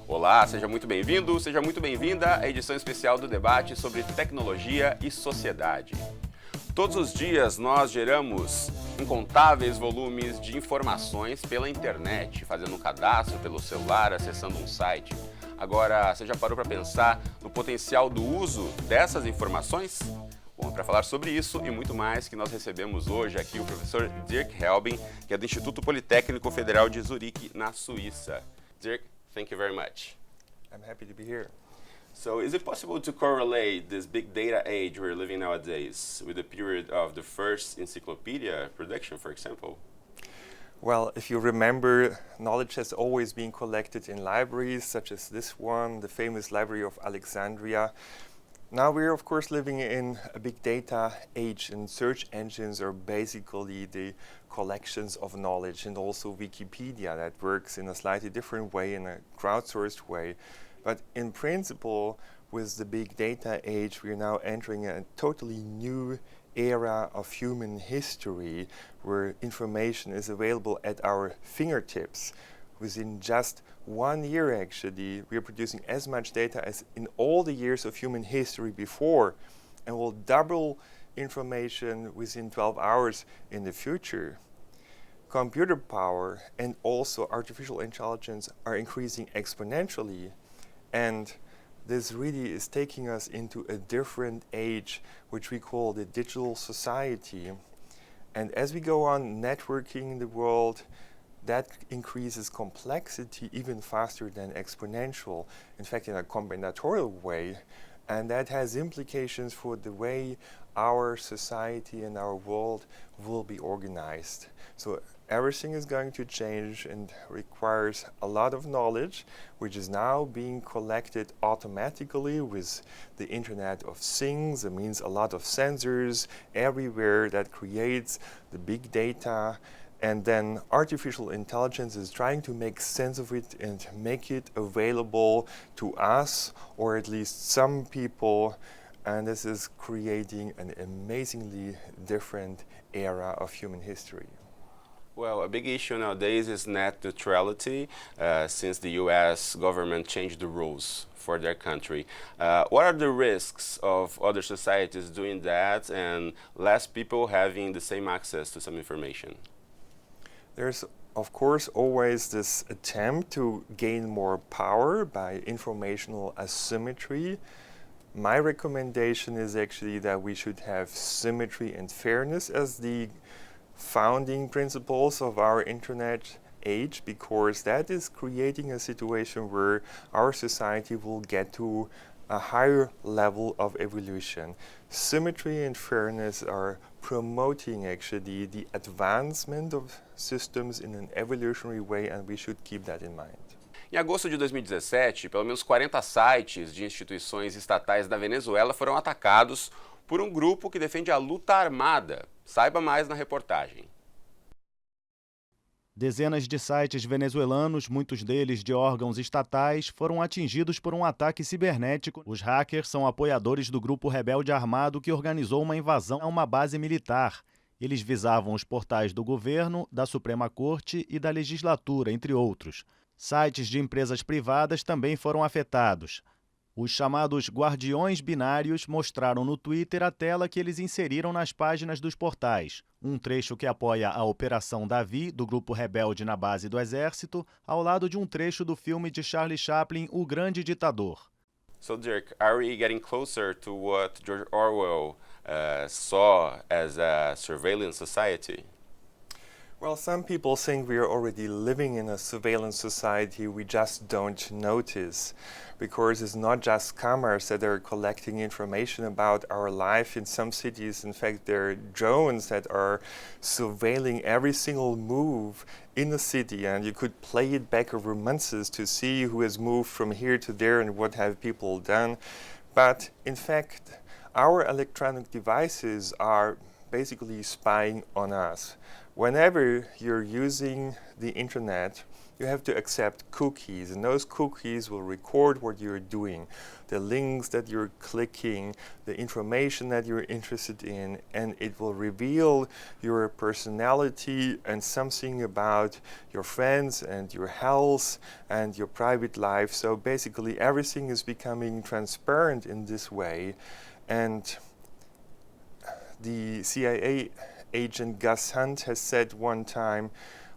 Olá, seja muito bem-vindo, seja muito bem-vinda à edição especial do debate sobre tecnologia e sociedade. Todos os dias nós geramos incontáveis volumes de informações pela internet, fazendo um cadastro pelo celular, acessando um site. Agora, você já parou para pensar no potencial do uso dessas informações? Bom, para falar sobre isso e muito mais que nós recebemos hoje aqui o professor Dirk Helbing, que é do Instituto Politécnico Federal de Zurique, na Suíça. Dirk, thank you very much. I'm happy to be here. So, is it possible to correlate this big data age we're living nowadays with the period of the first encyclopedia production, for example? Well, if you remember, knowledge has always been collected in libraries, such as this one, the famous Library of Alexandria. Now we're, of course, living in a big data age, and search engines are basically the collections of knowledge, and also Wikipedia that works in a slightly different way, in a crowdsourced way. But in principle, with the big data age, we're now entering a totally new era of human history where information is available at our fingertips. Within just 1 year, actually, we are producing as much data as in all the years of human history before, and will double information within 12 hours in the future. Computer power and also artificial intelligence are increasing exponentially, and this really is taking us into a different age, which we call the digital society. And as we go on networking in the world, that increases complexity even faster than exponential, in fact in a combinatorial way, and that has implications for the way our society and our world will be organized. So everything is going to change and requires a lot of knowledge, which is now being collected automatically with the Internet of Things. It means a lot of sensors everywhere that creates the big data. And then artificial intelligence is trying to make sense of it and make it available to us, or at least some people. And this is creating an amazingly different era of human history. Well, a big issue nowadays is net neutrality, since the US government changed the rules for their country. What are the risks of other societies doing that and less people having the same access to some information? There's, of course, always this attempt to gain more power by informational asymmetry. My recommendation is actually that we should have symmetry and fairness as the founding principles of our internet age, because that is creating a situation where our society will get to a higher level of evolution. Symmetry and fairness are promoting actually the advancement of systems in an evolutionary way, and we should keep that in mind. Em agosto de 2017, pelo menos 40 sites de instituições estatais da Venezuela foram atacados por um grupo que defende a luta armada. Saiba mais na reportagem. Dezenas de sites venezuelanos, muitos deles de órgãos estatais, foram atingidos por um ataque cibernético. Os hackers são apoiadores do grupo rebelde armado que organizou uma invasão a uma base militar. Eles visavam os portais do governo, da Suprema Corte e da legislatura, entre outros. Sites de empresas privadas também foram afetados. Os chamados guardiões binários mostraram no Twitter a tela que eles inseriram nas páginas dos portais. Um trecho que apoia a Operação Davi, do grupo rebelde na base do exército, ao lado de um trecho do filme de Charlie Chaplin, O Grande Ditador. So, Dirk, are we getting closer to what George Orwell saw as a surveillance society? Well, some people think we are already living in a surveillance society we just don't notice, because it's not just cameras that are collecting information about our life in some cities. In fact, there are drones that are surveilling every single move in the city, and you could play it back over months to see who has moved from here to there and what have people done. But in fact, our electronic devices are basically spying on us. Whenever you're using the internet, you have to accept cookies, and those cookies will record what you're doing, the links that you're clicking, the information that you're interested in, and it will reveal your personality and something about your friends and your health and your private life. So basically everything is becoming transparent in this way. And the CIA agent Gus Hunt has said one time,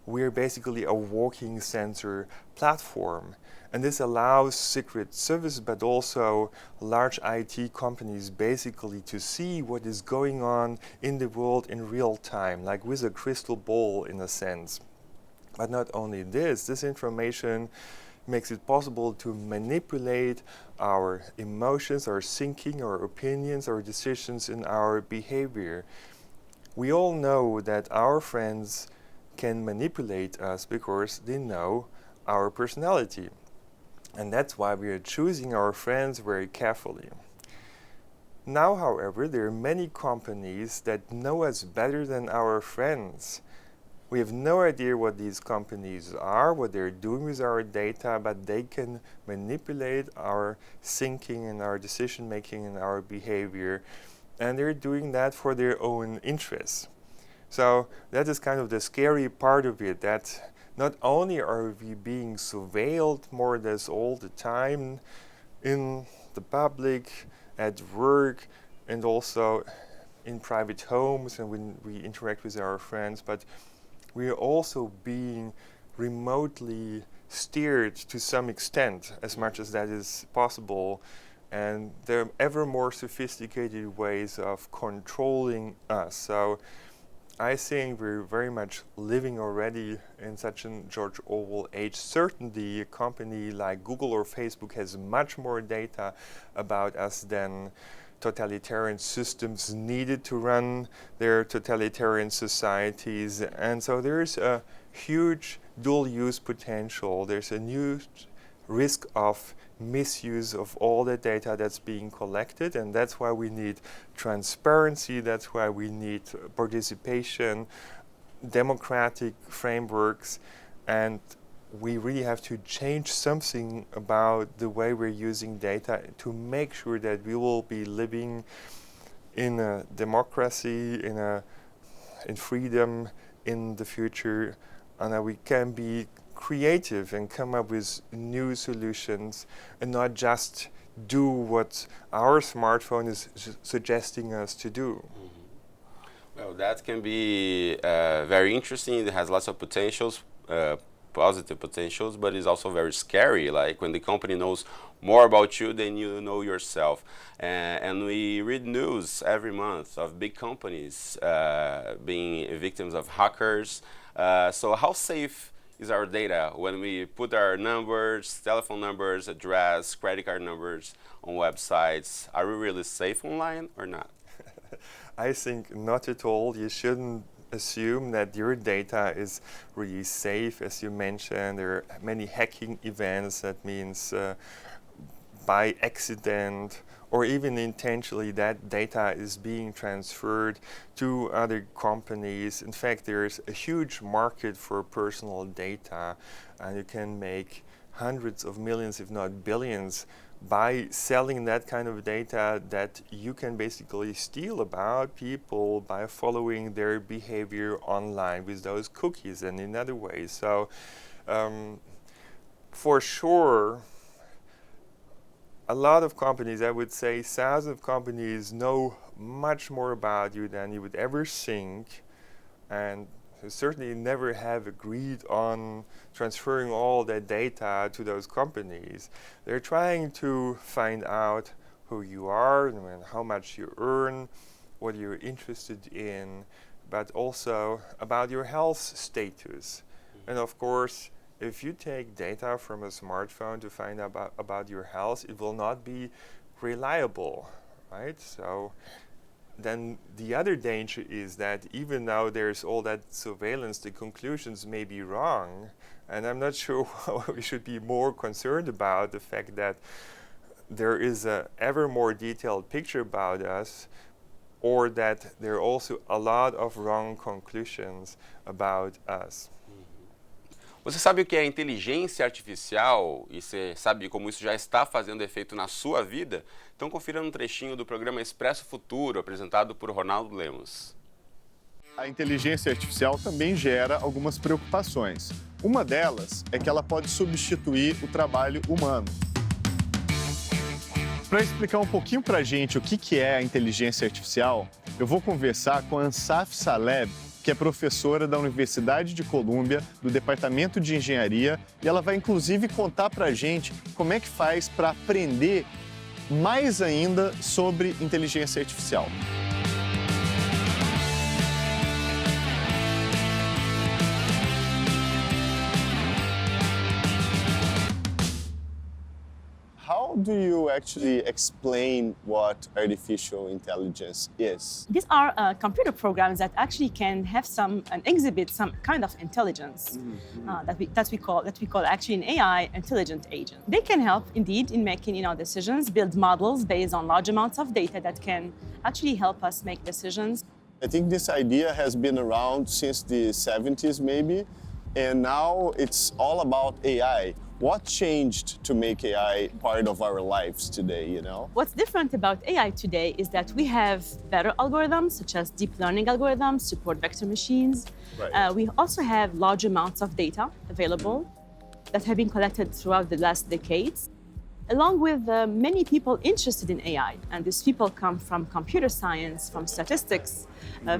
we're basically a walking sensor platform. And this allows Secret Service, but also large IT companies basically to see what is going on in the world in real time, like with a crystal ball in a sense. But not only this, this information makes it possible to manipulate our emotions, our thinking, our opinions, our decisions, and our behavior. We all know that our friends can manipulate us because they know our personality. And that's why we are choosing our friends very carefully. Now, however, there are many companies that know us better than our friends. We have no idea what these companies are, what they're doing with our data, but they can manipulate our thinking and our decision making and our behavior. And they're doing that for their own interests. So that is kind of the scary part of it, that not only are we being surveilled more or less all the time in the public, at work, and also in private homes and when we interact with our friends, but we are also being remotely steered to some extent, as much as that is possible. And there are ever more sophisticated ways of controlling us. So I think we're very much living already in such a George Orwell age. Certainly a company like Google or Facebook has much more data about us than totalitarian systems needed to run their totalitarian societies. And so there's a huge dual use potential. There's a new risk of misuse of all the data that's being collected, and that's why we need transparency, that's why we need participation, democratic frameworks, and we really have to change something about the way we're using data to make sure that we will be living in a democracy, in freedom in the future, and that we can be creative and come up with new solutions and not just do what our smartphone is suggesting us to do. Well, that can be very interesting. It has lots of potentials, positive potentials, but it's also very scary, like when the company knows more about you than you know yourself. And we read news every month of big companies being victims of hackers. So how safe is our data when we put our numbers, telephone numbers, address, credit card numbers on websites? Are we really safe online or not? I think not at all. You shouldn't assume that your data is really safe. As you mentioned, there are many hacking events. That means by accident or even intentionally that data is being transferred to other companies. In fact, there's a huge market for personal data, and you can make hundreds of millions, if not billions, by selling that kind of data that you can basically steal about people by following their behavior online with those cookies and in other ways. So for sure, a lot of companies, I would say thousands of companies, know much more about you than you would ever think, and certainly never have agreed on transferring all that data to those companies. They're trying to find out who you are and how much you earn, what you're interested in, but also about your health status. And of course, if you take data from a smartphone to find out about your health, it will not be reliable, right? So then the other danger is that even though there's all that surveillance, the conclusions may be wrong. And I'm not sure how we should be more concerned about the fact that there is a ever more detailed picture about us, or that there are also a lot of wrong conclusions about us. Você sabe o que é inteligência artificial e você sabe como isso já está fazendo efeito na sua vida? Então confira um trechinho do programa Expresso Futuro, apresentado por Ronaldo Lemos. A inteligência artificial também gera algumas preocupações. Uma delas é que ela pode substituir o trabalho humano. Para explicar um pouquinho para a gente o que é a inteligência artificial, eu vou conversar com a Ansaf Saleb, que é professora da Universidade de Colômbia, do Departamento de Engenharia, e ela vai inclusive contar para a gente como é que faz para aprender mais ainda sobre inteligência artificial. How do you actually explain what artificial intelligence is? These are computer programs that actually can have and exhibit some kind of intelligence that we call actually an AI intelligent agent. They can help indeed in making decisions, build models based on large amounts of data that can actually help us make decisions. I think this idea has been around since the 70s maybe, and now it's all about AI. What changed to make AI part of our lives today, you know? What's different about AI today is that we have better algorithms, such as deep learning algorithms, support vector machines. Right. We also have large amounts of data available that have been collected throughout the last decades, along with many people interested in AI. And these people come from computer science, from statistics,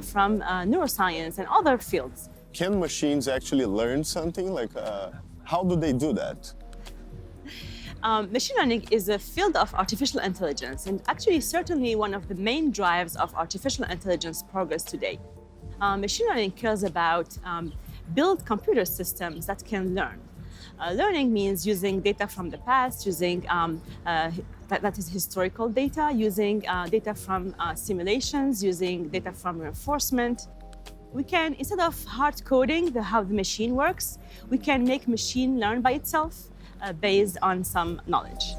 from neuroscience and other fields. Can machines actually learn something? How do they do that? Machine learning is a field of artificial intelligence and actually certainly one of the main drives of artificial intelligence progress today. Machine learning cares about build computer systems that can learn. Learning means using data from the past, using that is historical data, using data from simulations, using data from reinforcement. We can, instead of hard coding how the machine works, we can make machine learn by itself based on some knowledge.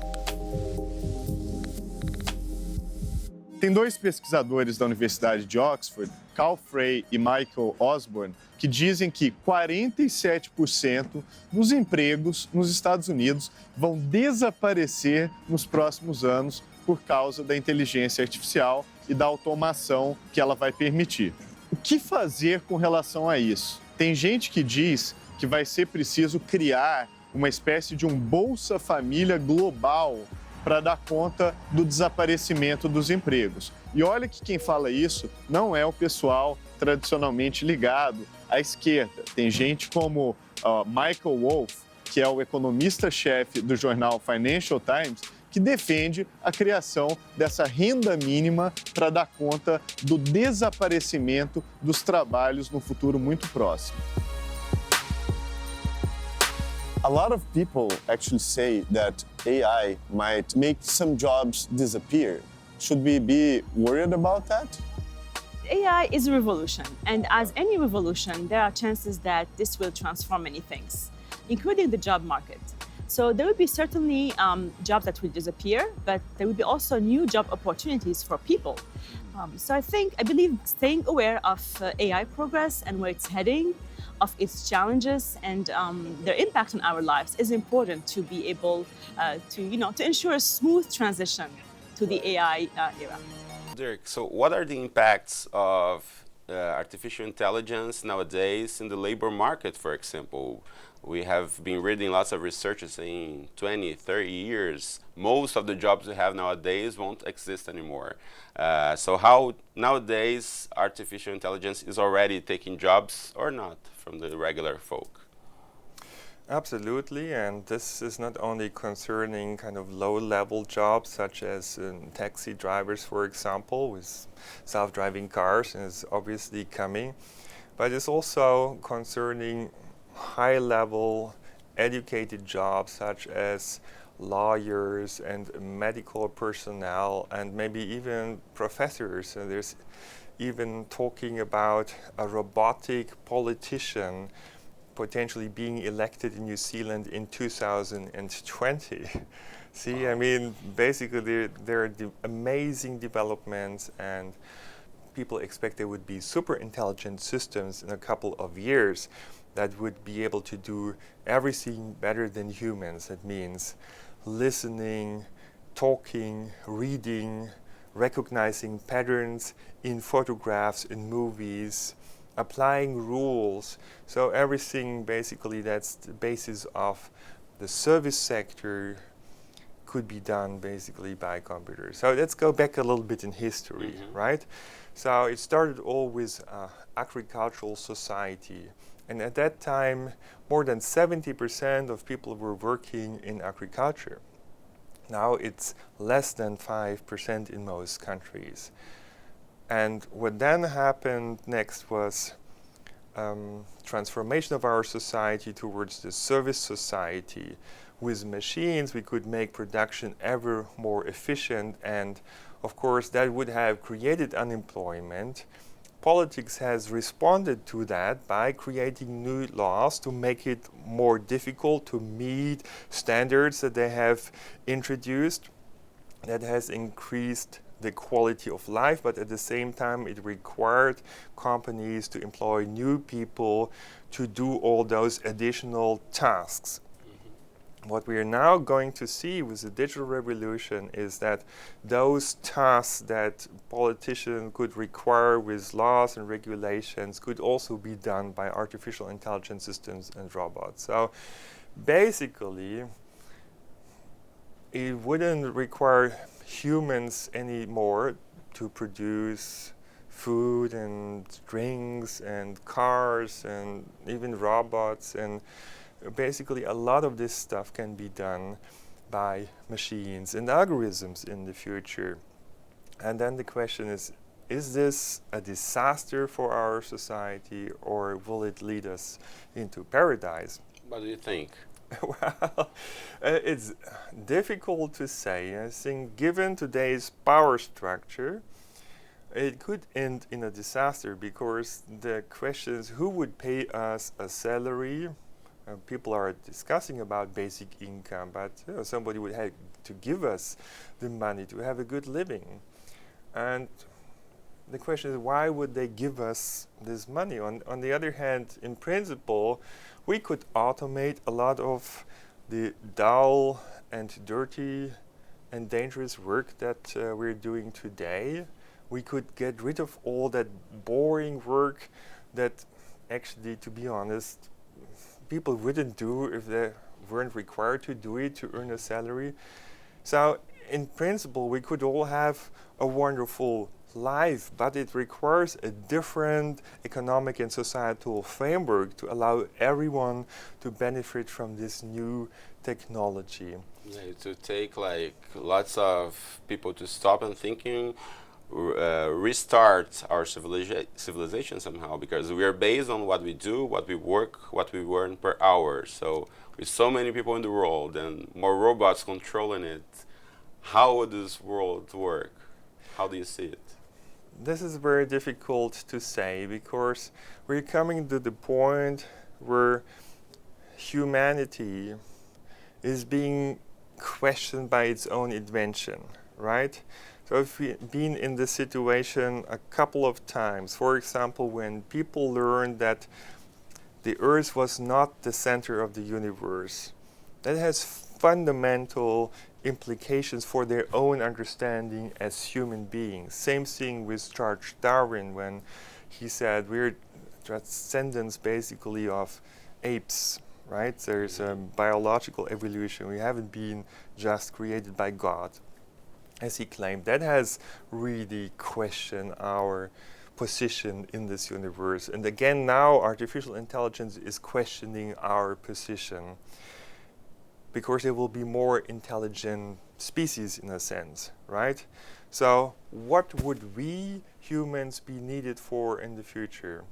Tem dois pesquisadores da Universidade de Oxford, Carl Frey e Michael Osborne, que dizem que 47% dos empregos nos Estados Unidos vão desaparecer nos próximos anos por causa da inteligência artificial e da automação que ela vai permitir. O que fazer com relação a isso? Tem gente que diz que vai ser preciso criar uma espécie de Bolsa Família global para dar conta do desaparecimento dos empregos. E olha que quem fala isso não é o pessoal tradicionalmente ligado à esquerda. Tem gente como Michael Wolff, que é o economista-chefe do jornal Financial Times, que defende a criação dessa renda mínima para dar conta do desaparecimento dos trabalhos no futuro muito próximo. A lot of people actually say that AI might make some jobs disappear. Should we be worried about that? AI is a revolution, and as any revolution, there are chances that this will transform many things, including the job market. So there will be certainly jobs that will disappear, but there will be also new job opportunities for people. So I believe staying aware of AI progress and where it's heading, of its challenges and their impact on our lives is important to be able to ensure a smooth transition to the AI era. Dirk, so what are the impacts of artificial intelligence nowadays in the labor market, for example? We have been reading lots of research saying 20, 30 years, most of the jobs we have nowadays won't exist anymore. So how nowadays artificial intelligence is already taking jobs or not from the regular folk? Absolutely, and this is not only concerning kind of low-level jobs such as taxi drivers, for example, with self-driving cars, and it's obviously coming, but it's also concerning high-level educated jobs such as lawyers and medical personnel and maybe even professors. And there's even talking about a robotic politician potentially being elected in New Zealand in 2020. See, I mean, basically there are amazing developments, and people expect there would be super intelligent systems in a couple of years. that would be able to do everything better than humans. That means listening, talking, reading, recognizing patterns in photographs, in movies, applying rules. So everything basically that's the basis of the service sector could be done basically by computers. So let's go back a little bit in history, right? So it started all with agricultural society. And at that time, more than 70% of people were working in agriculture. Now it's less than 5% in most countries. And what then happened next was transformation of our society towards the service society. With machines, we could make production ever more efficient, and of course that would have created unemployment. Politics has responded to that by creating new laws to make it more difficult to meet standards that they have introduced. That has increased the quality of life, but at the same time it required companies to employ new people to do all those additional tasks. What we are now going to see with the digital revolution is that those tasks that politicians could require with laws and regulations could also be done by artificial intelligence systems and robots. So basically, it wouldn't require humans anymore to produce food and drinks and cars and even robots, and basically a lot of this stuff can be done by machines and algorithms in the future. And then the question is this a disaster for our society, or will it lead us into paradise? What do you think? Well, it's difficult to say. I think given today's power structure, it could end in a disaster, because the question is who would pay us a salary. People are discussing about basic income, but somebody would have to give us the money to have a good living. And the question is, why would they give us this money? On the other hand, in principle, we could automate a lot of the dull and dirty and dangerous work that we're doing today. We could get rid of all that boring work that actually, to be honest, people wouldn't do if they weren't required to do it to earn a salary. So in principle, we could all have a wonderful life, but it requires a different economic and societal framework to allow everyone to benefit from this new technology. Yeah, to take like lots of people to stop and thinking, restart our civilization somehow, because we are based on what we do, what we work, what we earn per hour. So with so many people in the world and more robots controlling it, how would this world work? How do you see it? This is very difficult to say, because we're coming to the point where humanity is being questioned by its own invention, right? So if we've been in this situation a couple of times, for example, when people learned that the Earth was not the center of the universe, that has fundamental implications for their own understanding as human beings. Same thing with Charles Darwin, when he said we're descendants basically of apes, right? There's a biological evolution. We haven't been just created by God, as he claimed. That has really questioned our position in this universe. And again, now artificial intelligence is questioning our position, because there will be more intelligent species in a sense, right? So what would we humans be needed for in the future?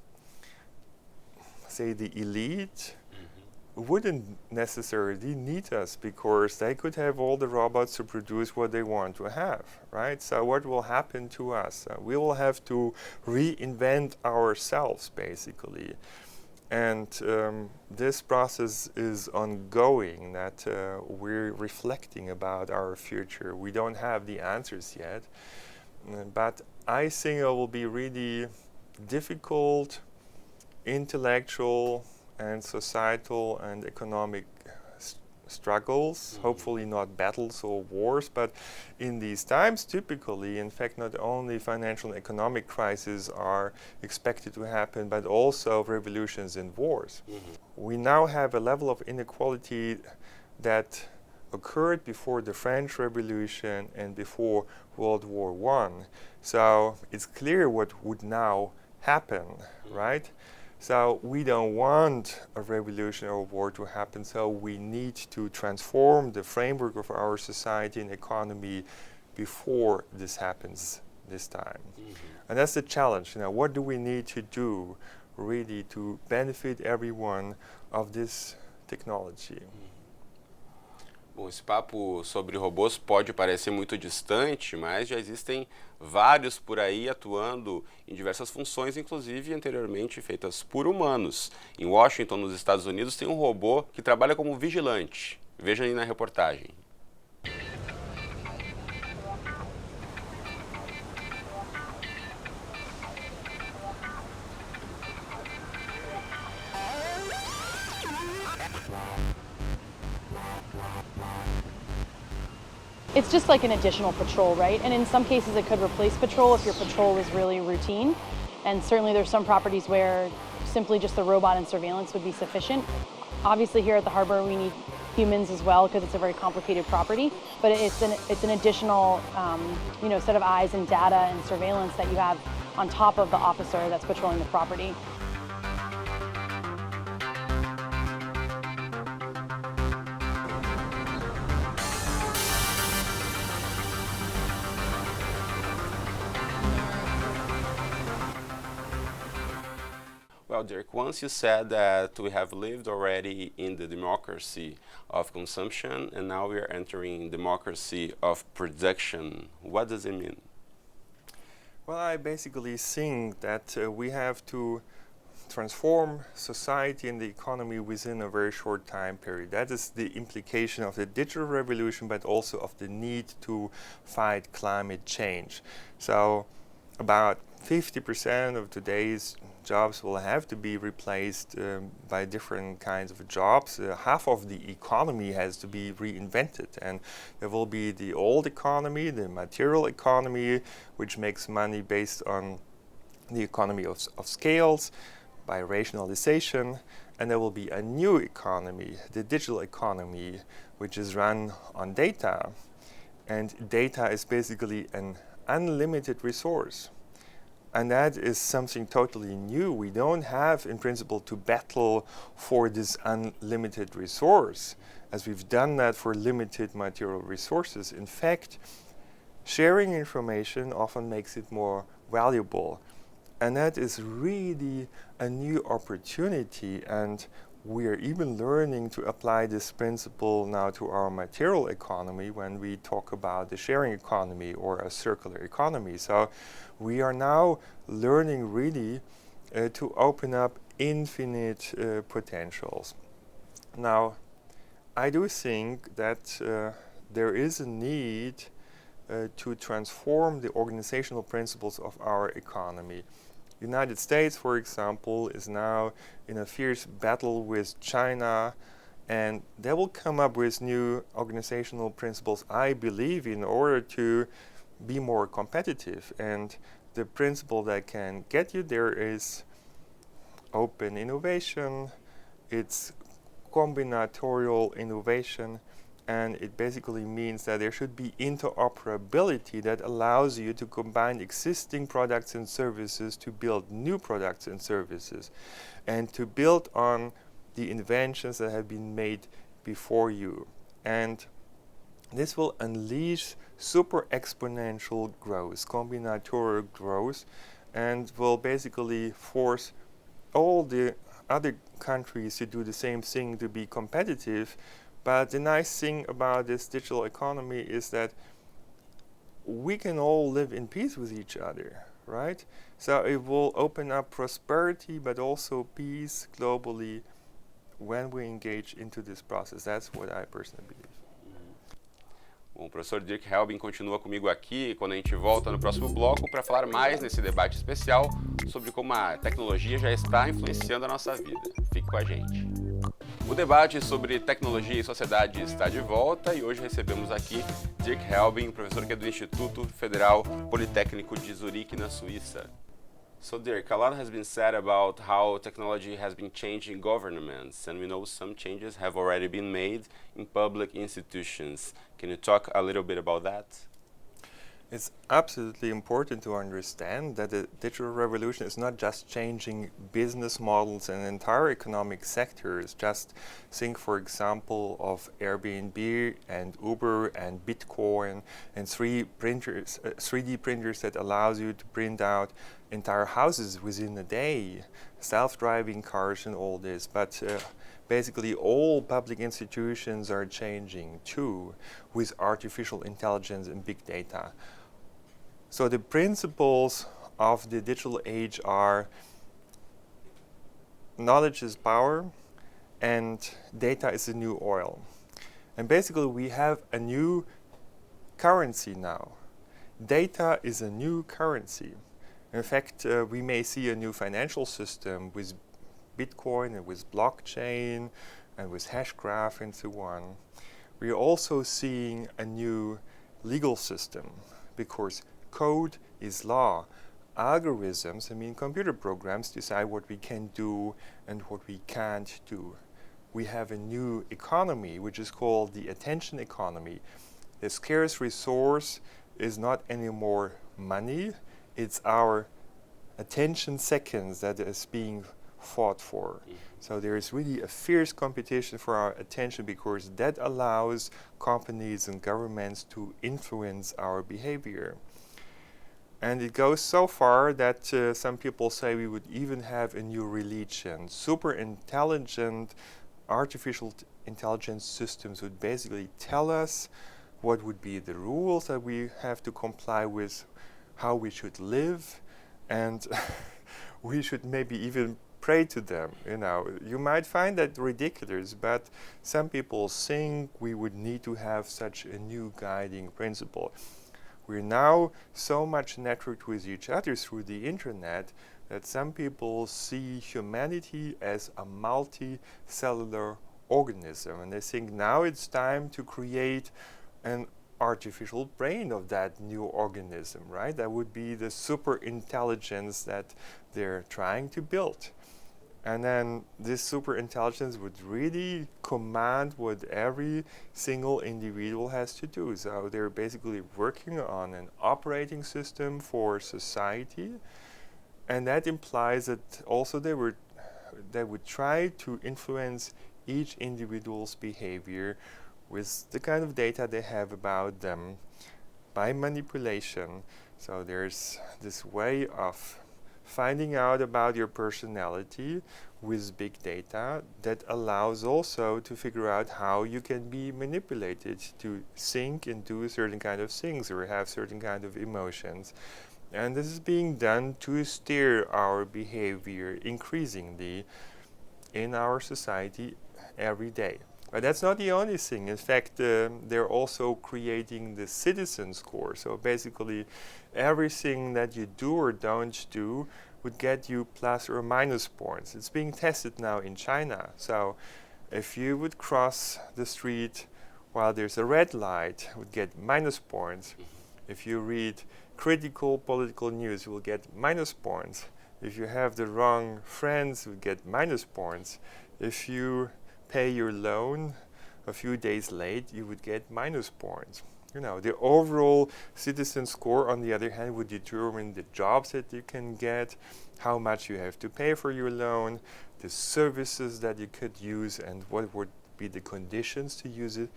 Say the elite wouldn't necessarily need us, because they could have all the robots to produce what they want to have, right? So what will happen to us? We will have to reinvent ourselves, basically. And this process is ongoing, that we're reflecting about our future. We don't have the answers yet, but I think it will be really difficult, intellectual, and societal and economic struggles, hopefully not battles or wars, but in these times typically, in fact, not only financial and economic crises are expected to happen, but also revolutions and wars. We now have a level of inequality that occurred before the French Revolution and before World War I. So it's clear what would now happen, right? So we don't want a revolution or a war to happen, so we need to transform the framework of our society and economy before this happens this time. And that's the challenge. What do we need to do really to benefit everyone of this technology? Bom, esse papo sobre robôs pode parecer muito distante, mas já existem vários por aí atuando em diversas funções, inclusive anteriormente feitas por humanos. Em Washington, nos Estados Unidos, tem um robô que trabalha como vigilante. Veja aí na reportagem. It's just like an additional patrol, right? And in some cases it could replace patrol if your patrol is really routine. And certainly there's some properties where simply just the robot and surveillance would be sufficient. Obviously here at the harbor we need humans as well because it's a very complicated property, but it's an additional set of eyes and data and surveillance that you have on top of the officer that's patrolling the property. Well, Dirk, once you said that we have lived already in the democracy of consumption and now we are entering democracy of production. What does it mean? Well, I basically think that we have to transform society and the economy within a very short time period. That is the implication of the digital revolution, but also of the need to fight climate change. So about 50% of today's jobs will have to be replaced by different kinds of jobs. Half of the economy has to be reinvented, and there will be the old economy, the material economy, which makes money based on the economy of scales, by rationalization, and there will be a new economy, the digital economy, which is run on data. And data is basically an unlimited resource. And that is something totally new. We don't have, in principle, to battle for this unlimited resource, as we've done that for limited material resources. In fact, sharing information often makes it more valuable. And that is really a new opportunity. And we are even learning to apply this principle now to our material economy when we talk about the sharing economy or a circular economy. So we are now learning really to open up infinite potentials. Now, I do think that there is a need to transform the organizational principles of our economy. United States, for example, is now in a fierce battle with China, and they will come up with new organizational principles, I believe, in order to be more competitive. And the principle that can get you there is open innovation, it's combinatorial innovation, and it basically means that there should be interoperability that allows you to combine existing products and services to build new products and services, and to build on the inventions that have been made before you. And this will unleash super exponential growth, combinatorial growth, and will basically force all the other countries to do the same thing to be competitive. But the nice thing about this digital economy is that we can all live in peace with each other, right? So it will open up prosperity, but also peace globally when we engage into this process. That's what I personally believe. Bom, o professor Dirk Helbing continua comigo aqui quando a gente volta no próximo bloco para falar mais nesse debate especial sobre como a tecnologia já está influenciando a nossa vida. Fique com a gente. O debate sobre tecnologia e sociedade está de volta e hoje recebemos aqui Dirk Helbing, professor que é do Instituto Federal Politécnico de Zurique, na Suíça. So Dirk, a lot has been said about how technology has been changing governments, and we know some changes have already been made in public institutions. Can you talk a little bit about that? It's absolutely important to understand that the digital revolution is not just changing business models and entire economic sectors. Just think, for example, of Airbnb and Uber and Bitcoin and 3D printers that allows you to print out entire houses within a day, self-driving cars and all this. But basically all public institutions are changing too with artificial intelligence and big data. So the principles of the digital age are knowledge is power and data is the new oil. And basically we have a new currency now. Data is a new currency. In fact, we may see a new financial system with Bitcoin and with blockchain and with hashgraph and so on. We are also seeing a new legal system because code is law. Algorithms, I mean computer programs, decide what we can do and what we can't do. We have a new economy which is called the attention economy. The scarce resource is not anymore money, it's our attention seconds that is being fought for. So there is really a fierce competition for our attention because that allows companies and governments to influence our behavior. And it goes so far that some people say we would even have a new religion. Super intelligent artificial intelligence systems would basically tell us what would be the rules that we have to comply with, how we should live, and we should maybe even pray to them. You know, you might find that ridiculous, but some people think we would need to have such a new guiding principle. We're now so much networked with each other through the internet that some people see humanity as a multicellular organism, and they think now it's time to create an artificial brain of that new organism, right? That would be the super intelligence that they're trying to build. And then this super intelligence would really command what every single individual has to do. So they're basically working on an operating system for society, and that implies that also they would try to influence each individual's behavior with the kind of data they have about them by manipulation. So there's this way of finding out about your personality with big data that allows also to figure out how you can be manipulated to think and do certain kind of things or have certain kind of emotions. And this is being done to steer our behavior increasingly in our society every day. But that's not the only thing. In fact, they're also creating the citizen score. So basically, everything that you do or don't do would get you plus or minus points. It's being tested now in China. So if you would cross the street while there's a red light, you would get minus points. If you read critical political news, you will get minus points. If you have the wrong friends, you will get minus points. If you pay your loan a few days late, you would get minus points. You know, the overall citizen score, on the other hand, would determine the jobs that you can get, how much you have to pay for your loan, the services that you could use, and what would be the conditions to use it,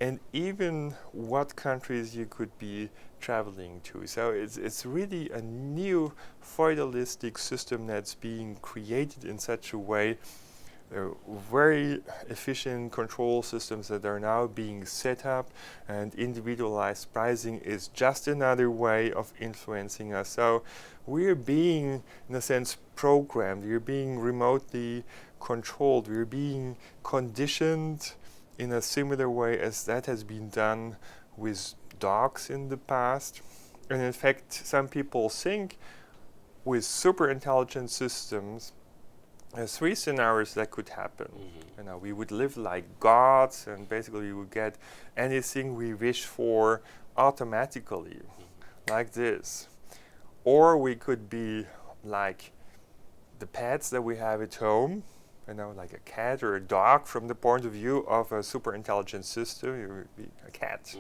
and even what countries you could be traveling to. So it's really a new feudalistic system that's being created in such a way. Very efficient control systems that are now being set up, and individualized pricing is just another way of influencing us. So we're being, in a sense, programmed. We're being remotely controlled. We're being conditioned in a similar way as that has been done with dogs in the past. And in fact, some people think with super intelligent systems, there's three scenarios that could happen. You know, we would live like gods, and basically we would get anything we wish for automatically, like this. Or we could be like the pets that we have at home, you know, like a cat or a dog from the point of view of a super intelligent system. You would be a cat.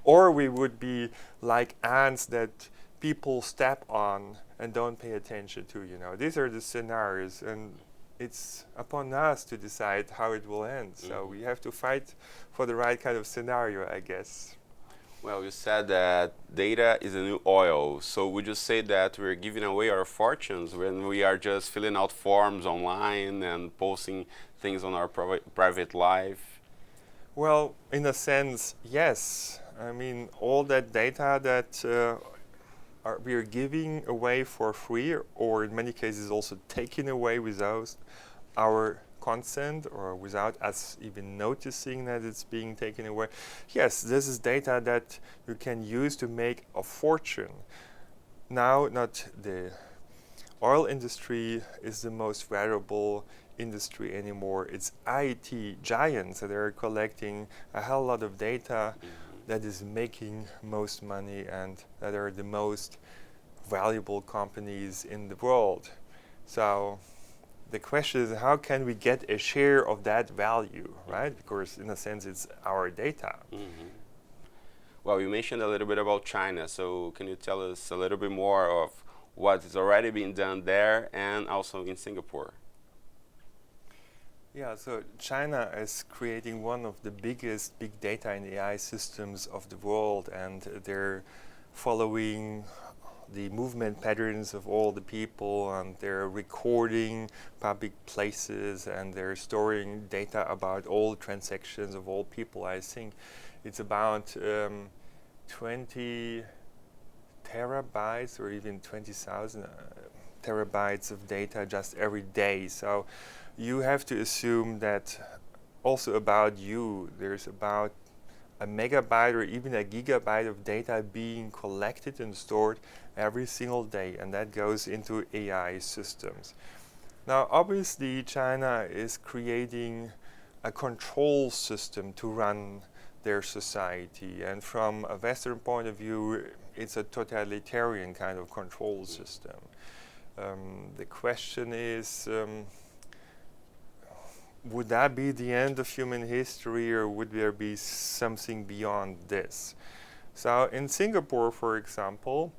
Or we would be like ants that people step on and don't pay attention to, you know. These are the scenarios, and it's upon us to decide how it will end. So we have to fight for the right kind of scenario, I guess. Well, you said that data is a new oil. So would you say that we're giving away our fortunes when we are just filling out forms online and posting things on our private life? Well, in a sense, yes. I mean, all that data that we are giving away for free, or in many cases also taking away without our consent or without us even noticing that it's being taken away. Yes, this is data that you can use to make a fortune. Now, not the oil industry is the most valuable industry anymore. It's IT giants that are collecting a hell lot of data that is making most money and that are the most valuable companies in the world. So the question is, how can we get a share of that value, right? Because in a sense, it's our data. Well, you mentioned a little bit about China, so can you tell us a little bit more of what is already being done there and also in Singapore? Yeah, so China is creating one of the biggest big data and AI systems of the world, and they're following the movement patterns of all the people, and they're recording public places, and they're storing data about all transactions of all people. I think it's about 20 terabytes or even 20,000 terabytes of data just every day. So you have to assume that also about you, there's about a megabyte or even a gigabyte of data being collected and stored every single day, and that goes into AI systems. Now, obviously, China is creating a control system to run their society, and from a Western point of view, it's a totalitarian kind of control system. The question is, would that be the end of human history, or would there be something beyond this? So in Singapore, for example,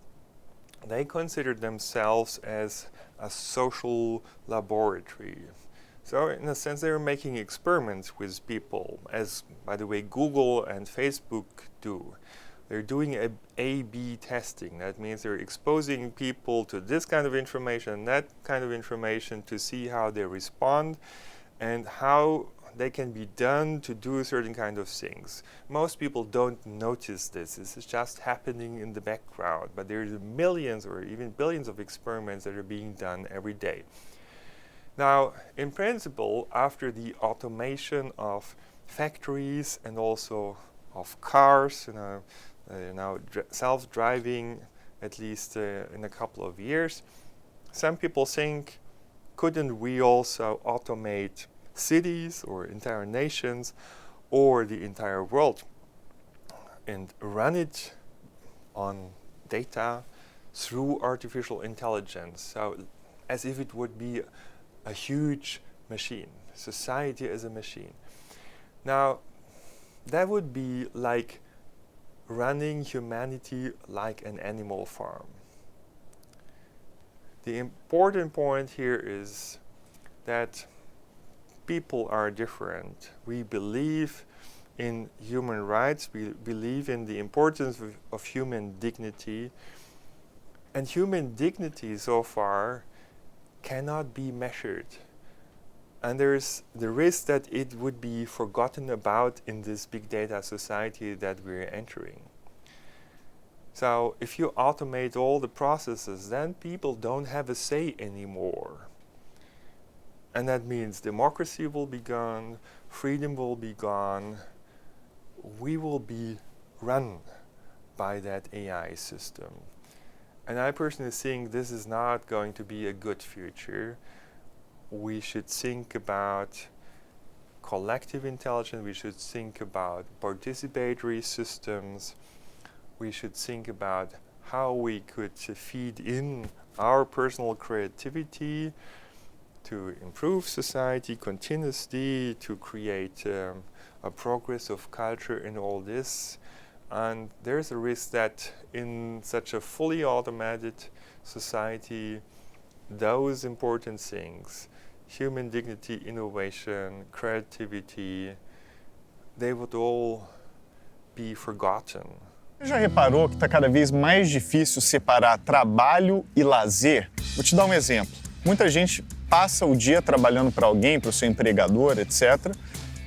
they consider themselves as a social laboratory. So in a sense, they're making experiments with people, as, by the way, Google and Facebook do. They're doing A/B testing. That means they're exposing people to this kind of information, that kind of information, to see how they respond and how they can be done to do certain kind of things. Most people don't notice this. This is just happening in the background, but there's millions or even billions of experiments that are being done every day. Now, in principle, after the automation of factories and also of cars, self-driving, at least in a couple of years, some people think, couldn't we also automate cities or entire nations or the entire world and run it on data through artificial intelligence? So as if it would be a huge machine, society as a machine. Now, that would be like running humanity like an animal farm. The important point here is that people are different. We believe in human rights, we believe in the importance of human dignity, and human dignity so far cannot be measured. And there's the risk that it would be forgotten about in this big data society that we're entering. So if you automate all the processes, then people don't have a say anymore. And that means democracy will be gone, freedom will be gone, we will be run by that AI system. And I personally think this is not going to be a good future. We should think about collective intelligence, we should think about participatory systems, we should think about how we could feed in our personal creativity to improve society continuously, to create a progress of culture in all this. And there's a risk that in such a fully automated society, those important things, human dignity, innovation, creativity, they would all be forgotten. Você já reparou que está cada vez mais difícil separar trabalho e lazer? Vou te dar um exemplo. Muita gente passa o dia trabalhando para alguém, para o seu empregador, etc.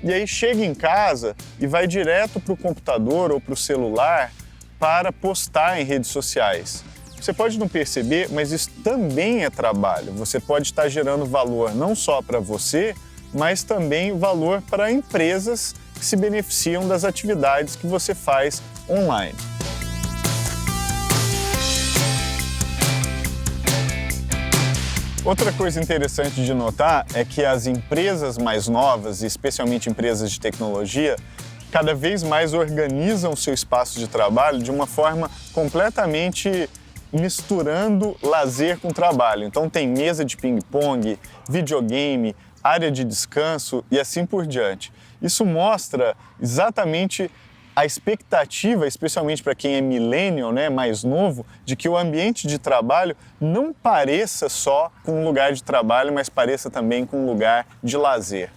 E aí chega em casa e vai direto para o computador ou para o celular para postar em redes sociais. Você pode não perceber, mas isso também é trabalho. Você pode estar gerando valor não só para você, mas também valor para empresas que se beneficiam das atividades que você faz online. Outra coisa interessante de notar é que as empresas mais novas, e especialmente empresas de tecnologia, cada vez mais organizam o seu espaço de trabalho de uma forma completamente misturando lazer com trabalho. Então tem mesa de ping-pong, videogame, área de descanso e assim por diante. Isso mostra exatamente a expectativa, especialmente para quem é millennial, né, mais novo, de que o ambiente de trabalho não pareça só com um lugar de trabalho, mas pareça também com um lugar de lazer.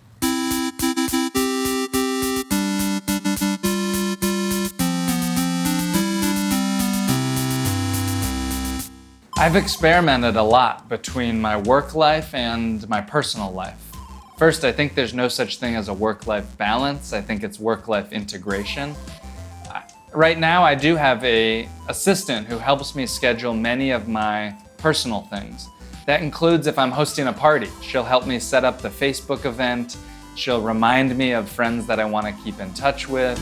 I've experimented a lot between my work life and my personal life. First, I think there's no such thing as a work-life balance. I think it's work-life integration. Right now, I do have an assistant who helps me schedule many of my personal things. That includes if I'm hosting a party. She'll help me set up the Facebook event. She'll remind me of friends that I want to keep in touch with.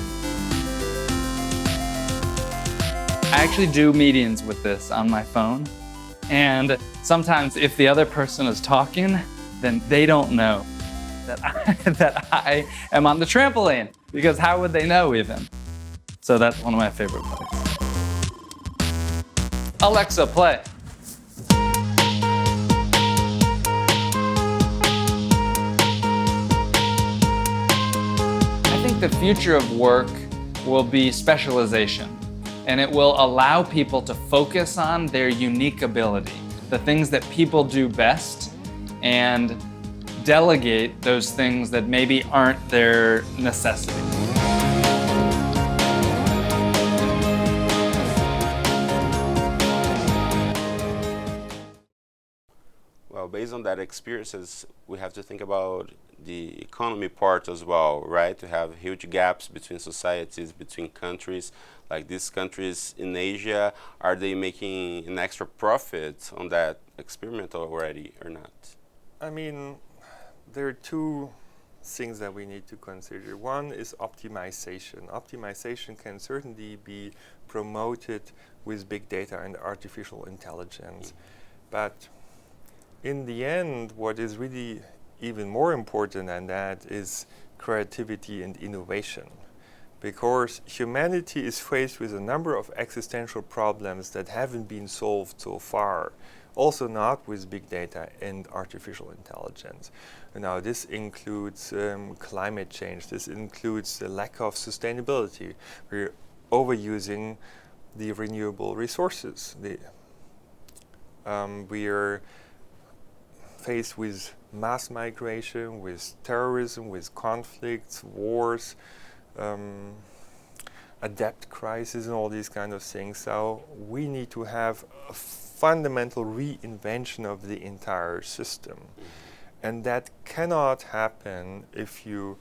I actually do meetings with this on my phone. And sometimes if the other person is talking, then they don't know that I am on the trampoline, because how would they know even? So that's one of my favorite parts. Alexa, play. I think the future of work will be specialization, and it will allow people to focus on their unique ability, the things that people do best, and delegate those things that maybe aren't their necessity. Well, based on that experiences, we have to think about the economy part as well, right? To have huge gaps between societies, between countries. Like these countries in Asia, are they making an extra profit on that experiment already or not? I mean, there are two things that we need to consider. One is optimization. Optimization can certainly be promoted with big data and artificial intelligence. But in the end, what is really even more important than that is creativity and innovation. Because humanity is faced with a number of existential problems that haven't been solved so far. Also not with big data and artificial intelligence. Now this includes climate change, this includes the lack of sustainability. We're overusing the renewable resources. We are faced with mass migration, with terrorism, with conflicts, wars, a debt crisis and all these kind of things. So we need to have a fundamental reinvention of the entire system. And that cannot happen if you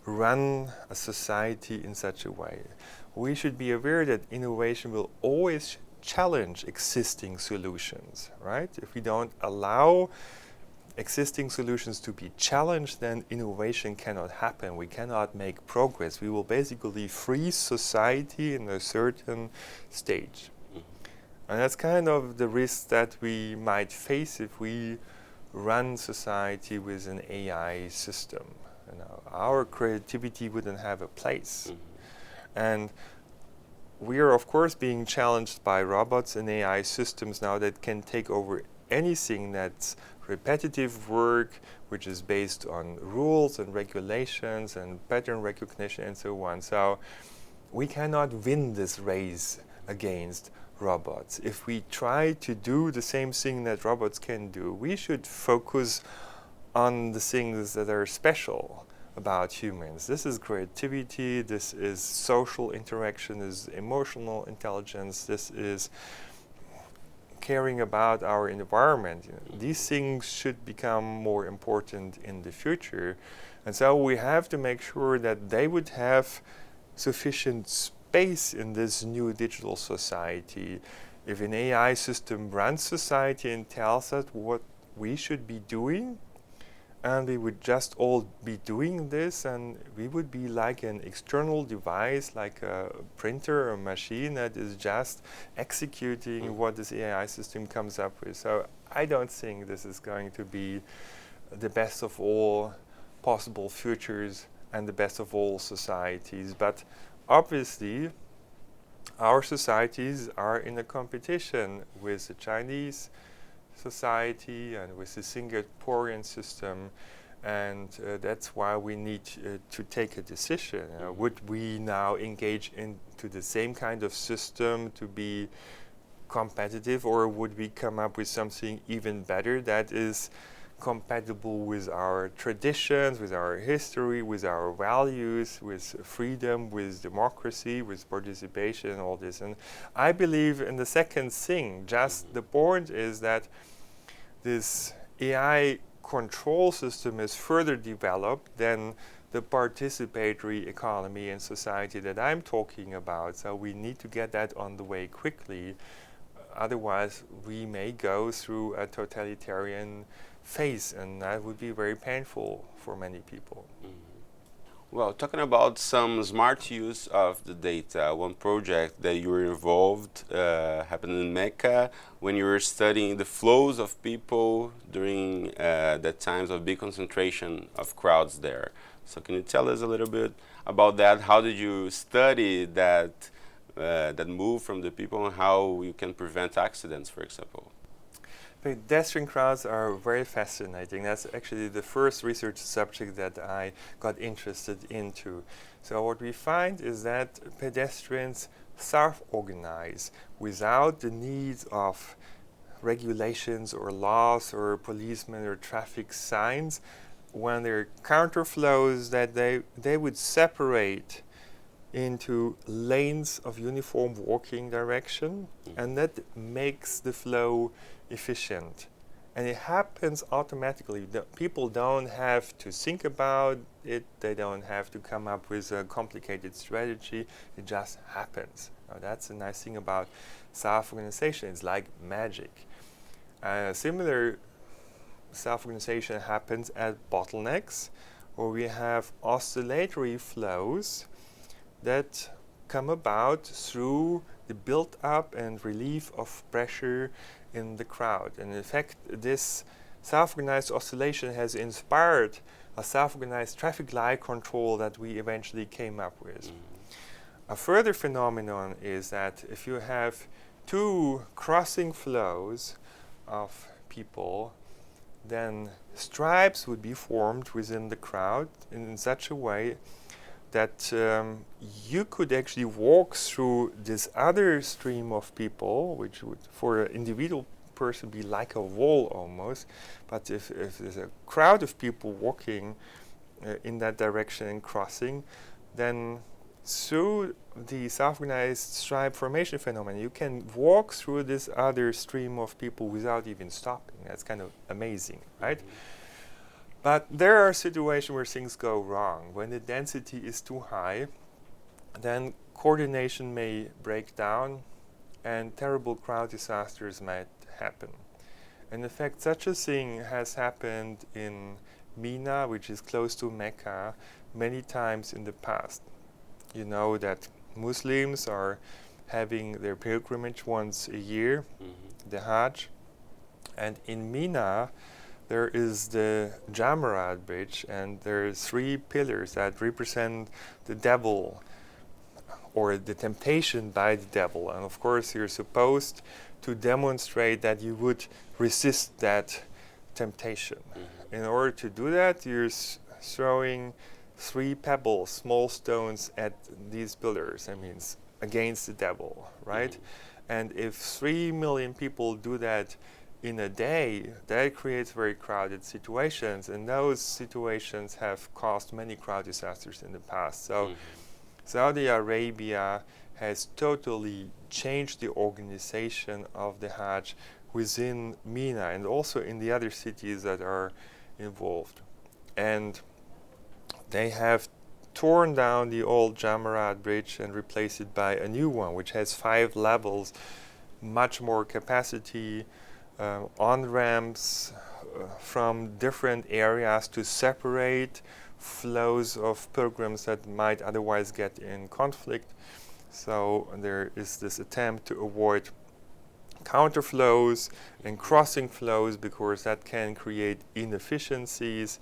run a society in such a way. We should be aware that innovation will always challenge existing solutions, right? If we don't allow existing solutions to be challenged, then innovation cannot happen. We cannot make progress. We will basically freeze society in a certain stage. And that's kind of the risk that we might face if we run society with an AI system. You know, our creativity wouldn't have a place. And we are, of course, being challenged by robots and AI systems now that can take over anything that's repetitive work, which is based on rules and regulations and pattern recognition and so on. So we cannot win this race against robots. If we try to do the same thing that robots can do, we should focus on the things that are special about humans. This is creativity, this is social interaction, this is emotional intelligence, this is caring about our environment. You know, these things should become more important in the future. And so we have to make sure that they would have sufficient space in this new digital society. If an AI system runs society and tells us what we should be doing, and we would just all be doing this, and we would be like an external device, like a printer or a machine that is just executing what this AI system comes up with. So I don't think this is going to be the best of all possible futures and the best of all societies. But obviously, our societies are in a competition with the Chinese society and with the Singaporean system, and that's why we need to take a decision. Would we now engage into the same kind of system to be competitive, or would we come up with something even better that is compatible with our traditions, with our history, with our values, with freedom, with democracy, with participation, all this? And I believe in the second thing. Just the point is that this AI control system is further developed than the participatory economy and society that I'm talking about. So we need to get that on the way quickly. Otherwise, we may go through a totalitarian phase, and that would be very painful for many people. Well, talking about some smart use of the data, one project that you were involved happened in Mecca when you were studying the flows of people during the times of big concentration of crowds there. So can you tell us a little bit about that? How did you study that, that move from the people, and how you can prevent accidents, for example? Pedestrian crowds are very fascinating. That's actually the first research subject that I got interested into. So what we find is that pedestrians self-organize without the need of regulations or laws or policemen or traffic signs. When there are counterflows, that they would separate into lanes of uniform walking direction, and that makes the flow efficient. And it happens automatically. The people don't have to think about it, they don't have to come up with a complicated strategy, it just happens. Now, that's a nice thing about self-organization, it's like magic. Similar self-organization happens at bottlenecks, where we have oscillatory flows that come about through the build-up and relief of pressure in the crowd. And in fact, this self-organized oscillation has inspired a self-organized traffic light control that we eventually came up with. A further phenomenon is that if you have two crossing flows of people, then stripes would be formed within the crowd in such a way that you could actually walk through this other stream of people, which would, for an individual person, be like a wall almost. But if there's a crowd of people walking in that direction and crossing, then through the self-organized stripe formation phenomenon, you can walk through this other stream of people without even stopping. That's kind of amazing, right? But there are situations where things go wrong. When the density is too high, then coordination may break down and terrible crowd disasters might happen. And in fact, such a thing has happened in Mina, which is close to Mecca, many times in the past. You know that Muslims are having their pilgrimage once a year, the Hajj. And in Mina, there is the Jamarat bridge, and there are 3 pillars that represent the devil, or the temptation by the devil. And of course, you're supposed to demonstrate that you would resist that temptation. In order to do that, you're throwing 3 pebbles, small stones, at these pillars. That means against the devil, right? And if 3 million people do that in a day, that creates very crowded situations, and those situations have caused many crowd disasters in the past. So Saudi Arabia has totally changed the organization of the Hajj within Mina and also in the other cities that are involved. And they have torn down the old Jamarat bridge and replaced it by a new one, which has 5 levels, much more capacity, on-ramps from different areas to separate flows of pilgrims that might otherwise get in conflict. So there is this attempt to avoid counterflows and crossing flows, because that can create inefficiencies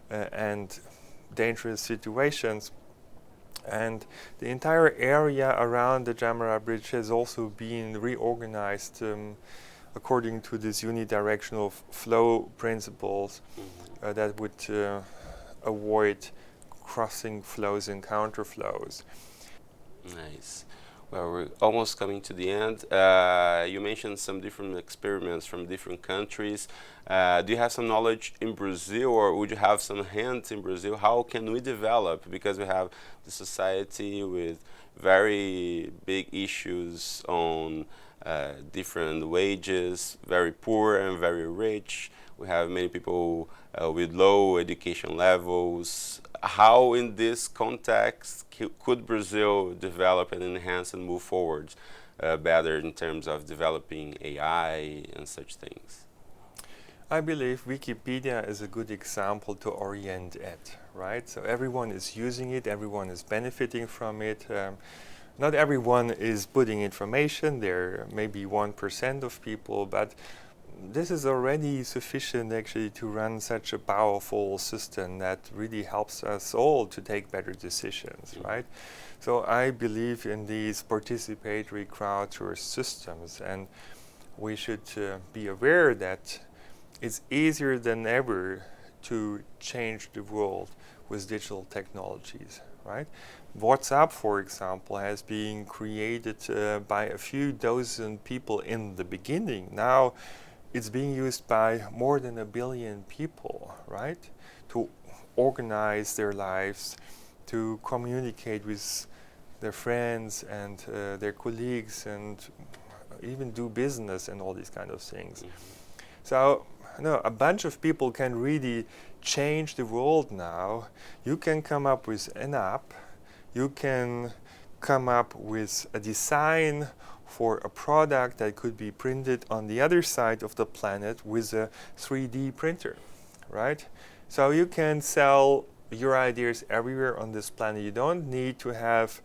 and dangerous situations. And the entire area around the Jamarat bridge has also been reorganized according to this unidirectional flow principles that would avoid crossing flows and counterflows. Nice. Well, we're almost coming to the end. You mentioned some different experiments from different countries. Do you have some knowledge in Brazil, or would you have some hints in Brazil? How can we develop? Because we have the society with very big issues on different wages, very poor and very rich. We have many people with low education levels. How, in this context, could Brazil develop and enhance and move forward better in terms of developing AI and such things? I believe Wikipedia is a good example to orient it, right? So everyone is using it, everyone is benefiting from it. Not everyone is putting information there, maybe 1% of people, but this is already sufficient actually to run such a powerful system that really helps us all to take better decisions, right? So I believe in these participatory crowdsourced systems, and we should be aware that it's easier than ever to change the world with digital technologies, right? WhatsApp, for example, has been created by a few dozen people in the beginning. Now it's being used by more than 1 billion people, right? To organize their lives, to communicate with their friends and their colleagues, and even do business and all these kind of things. So, a bunch of people can really change the world now. You can come up with an app, you can come up with a design for a product that could be printed on the other side of the planet with a 3D printer, right? So you can sell your ideas everywhere on this planet. You don't need to have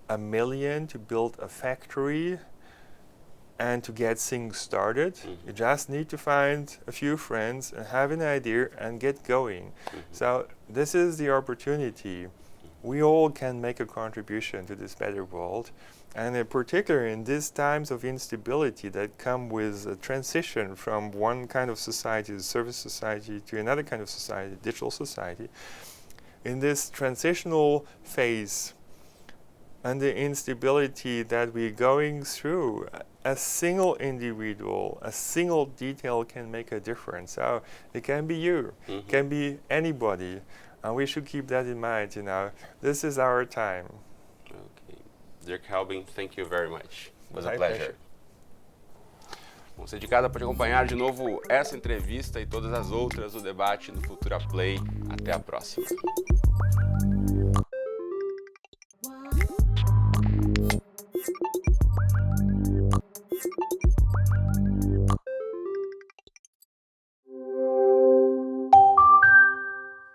1 million to build a factory and to get things started. You just need to find a few friends and have an idea and get going. So this is the opportunity. We all can make a contribution to this better world. And in particular, in these times of instability that come with a transition from one kind of society, the service society, to another kind of society, digital society, in this transitional phase and the instability that we're going through, a single individual, a single detail can make a difference. So it can be you, it can be anybody, and we should keep that in mind. This is our time. Okay, Dirk Helbing, thank you very much. It was a My pleasure. Bom, você de casa pode acompanhar de novo essa entrevista e todas as outras do debate no Futura Play. Até a próxima.